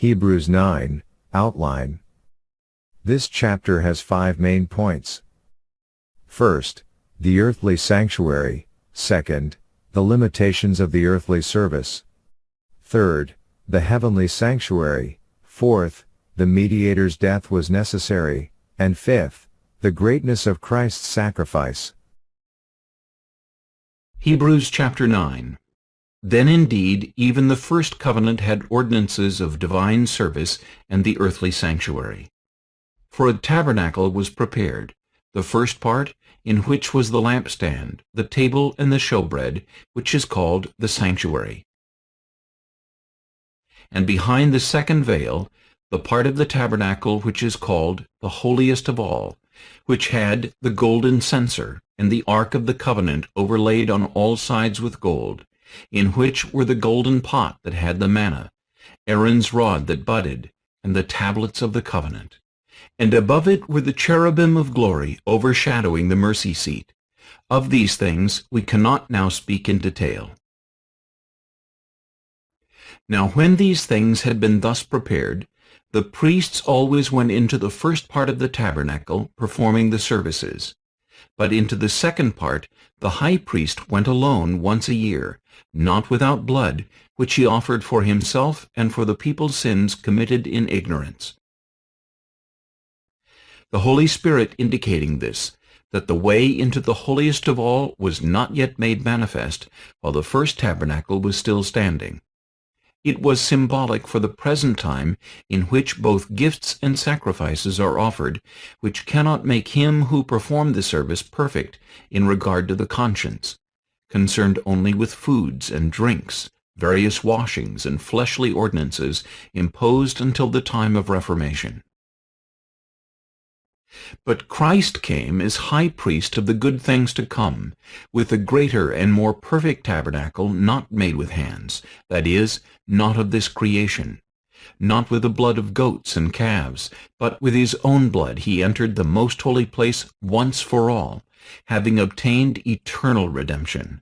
Hebrews 9, Outline. This chapter has 5 main points. First, the earthly sanctuary. Second, the limitations of the earthly service. Third, the heavenly sanctuary. Fourth, the mediator's death was necessary. And fifth, the greatness of Christ's sacrifice. Hebrews chapter 9. Then indeed even the first covenant had ordinances of divine service and the earthly sanctuary. For a tabernacle was prepared, the first part, in which was the lampstand, the table, and the showbread, which is called the sanctuary. And behind the second veil, the part of the tabernacle which is called the holiest of all, which had the golden censer, and the ark of the covenant overlaid on all sides with gold, in which were the golden pot that had the manna, Aaron's rod that budded, and the tablets of the covenant. And above it were the cherubim of glory overshadowing the mercy seat. Of these things we cannot now speak in detail. Now when these things had been thus prepared, the priests always went into the first part of the tabernacle, performing the services. But into the second part the high priest went alone once a year, not without blood, which he offered for himself and for the people's sins committed in ignorance. The Holy Spirit indicating this, that the way into the holiest of all was not yet made manifest, while the first tabernacle was still standing. It was symbolic for the present time in which both gifts and sacrifices are offered, which cannot make him who performed the service perfect in regard to the conscience, concerned only with foods and drinks, various washings and fleshly ordinances imposed until the time of Reformation. But Christ came as high priest of the good things to come, with a greater and more perfect tabernacle not made with hands, that is, not of this creation. Not with the blood of goats and calves, but with his own blood he entered the most holy place once for all, having obtained eternal redemption.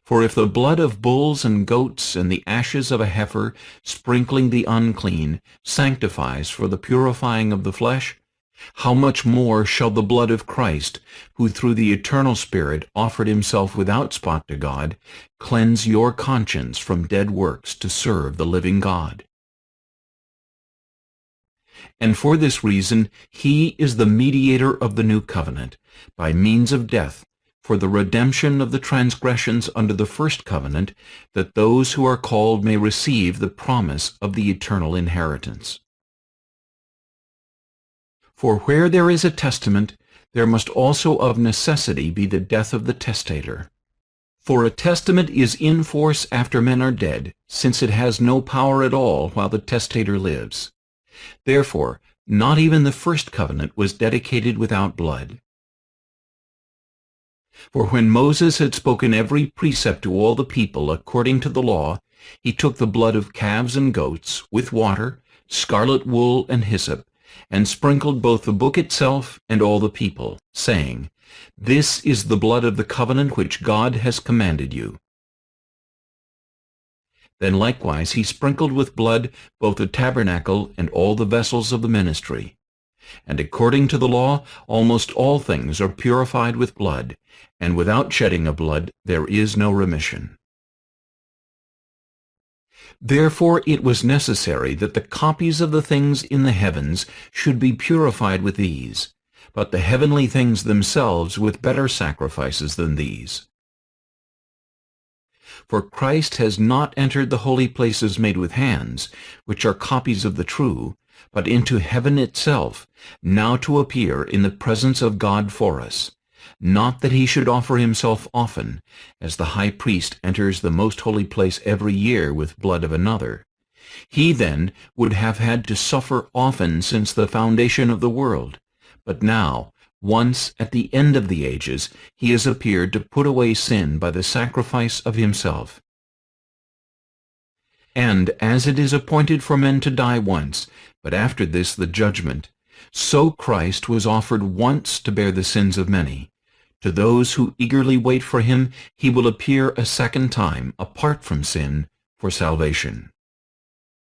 For if the blood of bulls and goats and the ashes of a heifer, sprinkling the unclean, sanctifies for the purifying of the flesh, how much more shall the blood of Christ, who through the eternal Spirit offered himself without spot to God, cleanse your conscience from dead works to serve the living God? And for this reason he is the mediator of the new covenant, by means of death, for the redemption of the transgressions under the first covenant, that those who are called may receive the promise of the eternal inheritance. For where there is a testament, there must also of necessity be the death of the testator. For a testament is in force after men are dead, since it has no power at all while the testator lives. Therefore, not even the first covenant was dedicated without blood. For when Moses had spoken every precept to all the people according to the law, he took the blood of calves and goats, with water, scarlet wool, and hyssop, and sprinkled both the book itself and all the people, saying, "This is the blood of the covenant which God has commanded you." Then likewise he sprinkled with blood both the tabernacle and all the vessels of the ministry. And according to the law, almost all things are purified with blood, and without shedding of blood there is no remission. Therefore it was necessary that the copies of the things in the heavens should be purified with these, but the heavenly things themselves with better sacrifices than these. For Christ has not entered the holy places made with hands, which are copies of the true, but into heaven itself, now to appear in the presence of God for us. Not that he should offer himself often, as the high priest enters the most holy place every year with blood of another. He then would have had to suffer often since the foundation of the world. But now, once at the end of the ages, he has appeared to put away sin by the sacrifice of himself. And as it is appointed for men to die once, but after this the judgment, so Christ was offered once to bear the sins of many. To those who eagerly wait for him, he will appear a second time, apart from sin, for salvation.